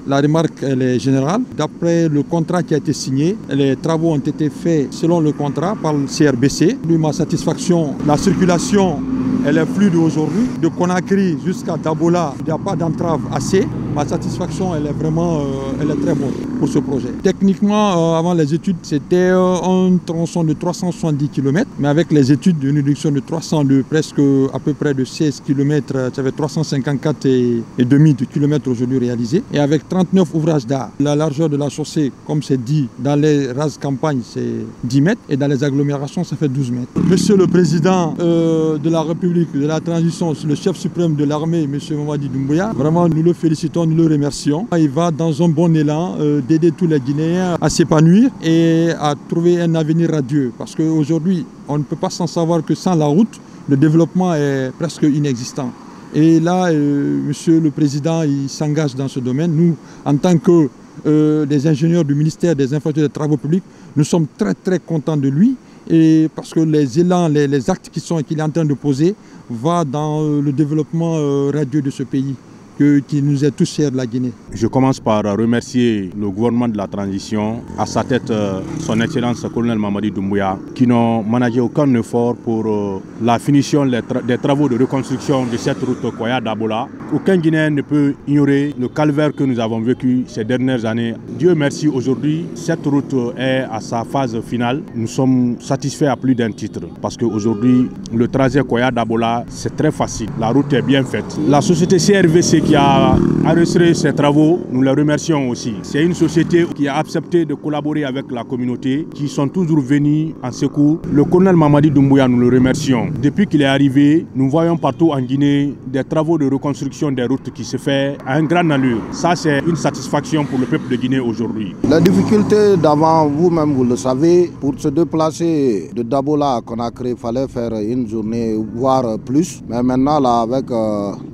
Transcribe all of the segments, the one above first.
La remarque elle est générale. D'après le contrat qui a été signé, les travaux ont été faits selon le contrat par le CRBC. Lui, ma satisfaction, la circulation elle est fluide aujourd'hui. De Conakry jusqu'à Dabola, il n'y a pas d'entrave assez. Ma satisfaction elle est vraiment elle est très bonne pour ce projet. Techniquement, avant les études, c'était un tronçon de 370 km. Mais avec les études, une réduction de 300 de presque à peu près de 16 km, ça fait 354 et demi de kilomètres aujourd'hui réalisés. Et avec 39 ouvrages d'art. La largeur de la chaussée, comme c'est dit, dans les rases campagnes, c'est 10 mètres. Et dans les agglomérations, ça fait 12 mètres. Monsieur le Président de la République de la transition, le chef suprême de l'armée, M. Mamadi Doumbouya, vraiment nous le félicitons, nous le remercions. Il va dans un bon élan d'aider tous les Guinéens à s'épanouir et à trouver un avenir radieux. Parce qu'aujourd'hui, on ne peut pas s'en savoir que sans la route, le développement est presque inexistant. Et là, Monsieur le Président, il s'engage dans ce domaine. Nous, en tant que des ingénieurs du ministère des Infrastructures et des Travaux publics, nous sommes très contents de lui. Et parce que les élans, les actes qu'il est en train de poser vont dans le développement radieux de ce pays. Qui nous est tous chers de la Guinée. Je commence par remercier le gouvernement de la transition, à sa tête son Excellence colonel Mamadi Doumbouya, qui n'ont managé aucun effort pour la finition des travaux de reconstruction de cette route Koya-Dabola. Aucun Guinéen ne peut ignorer le calvaire que nous avons vécu ces dernières années. Dieu merci, aujourd'hui, cette route est à sa phase finale. Nous sommes satisfaits à plus d'un titre, parce qu'aujourd'hui, le trajet Koya-Dabola, c'est très facile. La route est bien faite. La société CRVC qui a enregistré ces travaux, nous les remercions aussi. C'est une société qui a accepté de collaborer avec la communauté, qui sont toujours venus en secours. Le colonel Mamadi Doumbouya, nous le remercions. Depuis qu'il est arrivé, nous voyons partout en Guinée des travaux de reconstruction des routes qui se font à un grand allure. Ça, c'est une satisfaction pour le peuple de Guinée aujourd'hui. La difficulté d'avant, vous-même, vous le savez, pour se déplacer de Dabola à Conakry, il fallait faire une journée, voire plus. Mais maintenant, là, avec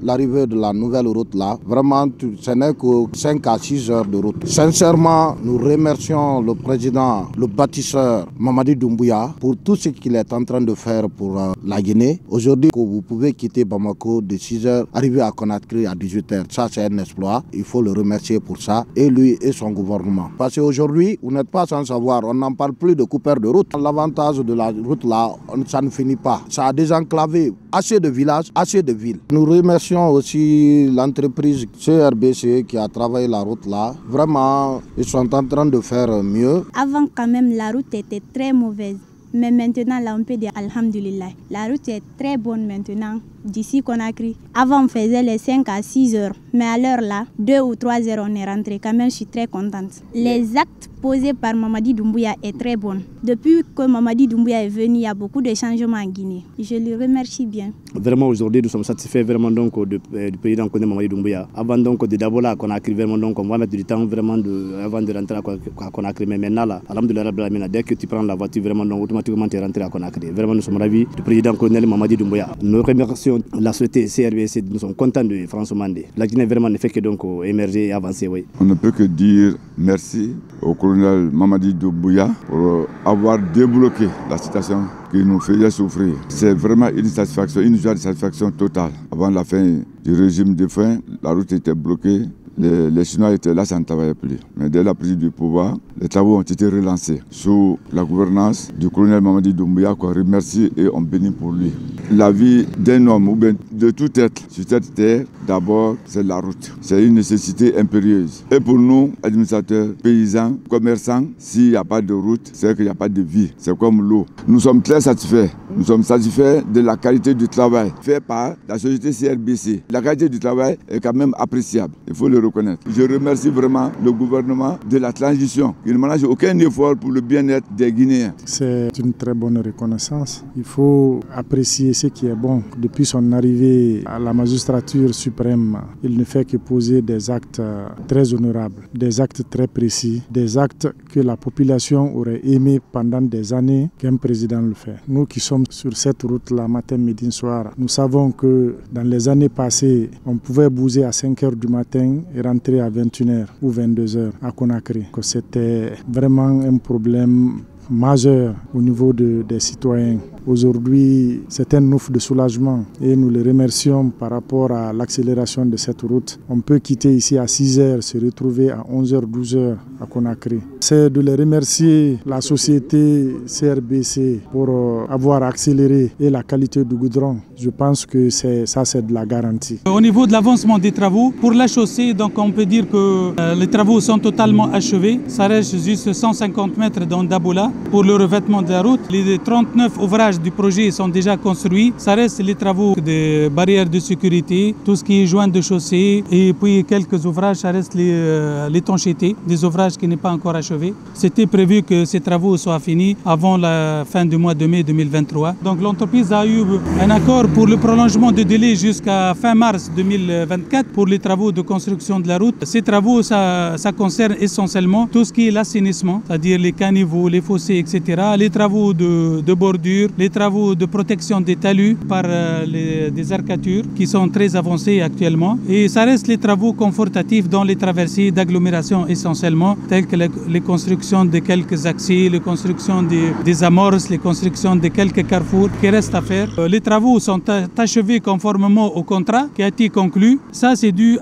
l'arrivée de la nouvelle route, là, vraiment, ce n'est que 5 à 6 heures de route. Sincèrement, nous remercions le président, le bâtisseur Mamadi Doumbouya pour tout ce qu'il est en train de faire pour la Guinée. Aujourd'hui, vous pouvez quitter Bamako de 6 heures, arriver à Conakry à 18 heures. Ça, c'est un exploit. Il faut le remercier pour ça, et lui et son gouvernement. Parce qu'aujourd'hui, vous n'êtes pas sans savoir, on n'en parle plus de coupeurs de route. L'avantage de la route là, ça ne finit pas. Ça a désenclavé assez de villages, assez de villes. Nous remercions aussi l'entreprise CRBC qui a travaillé la route là. Vraiment, ils sont en train de faire mieux. Avant, quand même, la route était très mauvaise. Mais maintenant, là, on peut dire Alhamdulillah. La route est très bonne maintenant, d'ici Conakry. Avant, on faisait les 5 à 6 heures. Mais à l'heure là, 2 ou 3 heures, on est rentré. Quand même, je suis très contente. Les actes posés par Mamadi Doumbouya est très bon. Depuis que Mamadi Doumbouya est venu, il y a beaucoup de changements en Guinée. Je le remercie bien. Vraiment, aujourd'hui, nous sommes satisfaits vraiment donc du président Mamadi Doumbouya. Avant donc de Dabola à Conakry, vraiment donc on va mettre du temps vraiment avant de rentrer à Conakry. Mais maintenant là, alhamdulillah, dès que tu prends la voiture, vraiment donc automatiquement tu es rentré à Conakry. Vraiment, nous sommes ravis du président colonel Mamadi Doumbouya. Nous remercions la société CRBC, nous sommes contents de François Mandé. La Guinée vraiment ne fait que donc émerger et avancer. Oui. On ne peut que dire merci au colonel Mamadi Doumbouya pour avoir débloqué la situation qui nous faisait souffrir. C'est vraiment une satisfaction, une joie de satisfaction totale. Avant la fin du régime de faim, la route était bloquée. Les Chinois étaient là, ça ne travaillait plus. Mais dès la prise du pouvoir, les travaux ont été relancés sous la gouvernance du colonel Mamadi Doumbouya, qu'on remercie et on bénit pour lui. La vie d'un homme ou bien de tout être sur cette terre, d'abord, c'est la route. C'est une nécessité impérieuse. Et pour nous, administrateurs, paysans, commerçants, s'il n'y a pas de route, c'est qu'il n'y a pas de vie. C'est comme l'eau. Nous sommes très satisfaits. Nous sommes satisfaits de la qualité du travail fait par la société CRBC. La qualité du travail est quand même appréciable. Il faut le reconnaître. Je remercie vraiment le gouvernement de la transition. Il ne ménage aucun effort pour le bien-être des Guinéens. C'est une très bonne reconnaissance. Il faut apprécier ce qui est bon. Depuis son arrivée à la magistrature suprême, il ne fait que poser des actes très honorables, des actes très précis, des actes que la population aurait aimé pendant des années qu'un président le fait. Nous qui sommes sur cette route-là, matin, midi, soir, nous savons que dans les années passées, on pouvait bouger à 5 h du matin et rentrer à 21 h ou 22 h à Conakry. C'était vraiment un problème majeur au niveau des citoyens. Aujourd'hui, c'est un ouf de soulagement et nous les remercions par rapport à l'accélération de cette route. On peut quitter ici à 6 h, se retrouver à 11 h, 12 h à Conakry. C'est de les remercier la société CRBC pour avoir accéléré et la qualité du goudron. Je pense que ça c'est de la garantie. Au niveau de l'avancement des travaux, pour la chaussée, donc on peut dire que les travaux sont totalement achevés. Ça reste juste 150 mètres dans Dabola pour le revêtement de la route. Les 39 ouvrages du projet sont déjà construits. Ça reste les travaux des barrières de sécurité, tout ce qui est joint de chaussée et puis quelques ouvrages, ça reste l'étanchéité, des ouvrages qui n'est pas encore achevé. C'était prévu que ces travaux soient finis avant la fin du mois de mai 2023. Donc l'entreprise a eu un accord pour le prolongement de délai jusqu'à fin mars 2024 pour les travaux de construction de la route. Ces travaux, ça concerne essentiellement tout ce qui est l'assainissement, c'est-à-dire les caniveaux, les fossés, etc. Les travaux de bordure, les travaux de protection des talus par des arcatures qui sont très avancés actuellement. Et ça reste les travaux confortatifs dans les traversées d'agglomération essentiellement, tels que les constructions de quelques accès, les constructions des amorces, les constructions de quelques carrefours qui restent à faire. Les travaux sont achevés conformément au contrat qui a été conclu. Ça, c'est dû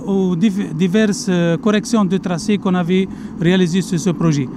aux diverses corrections de tracé qu'on avait réalisées sur ce projet.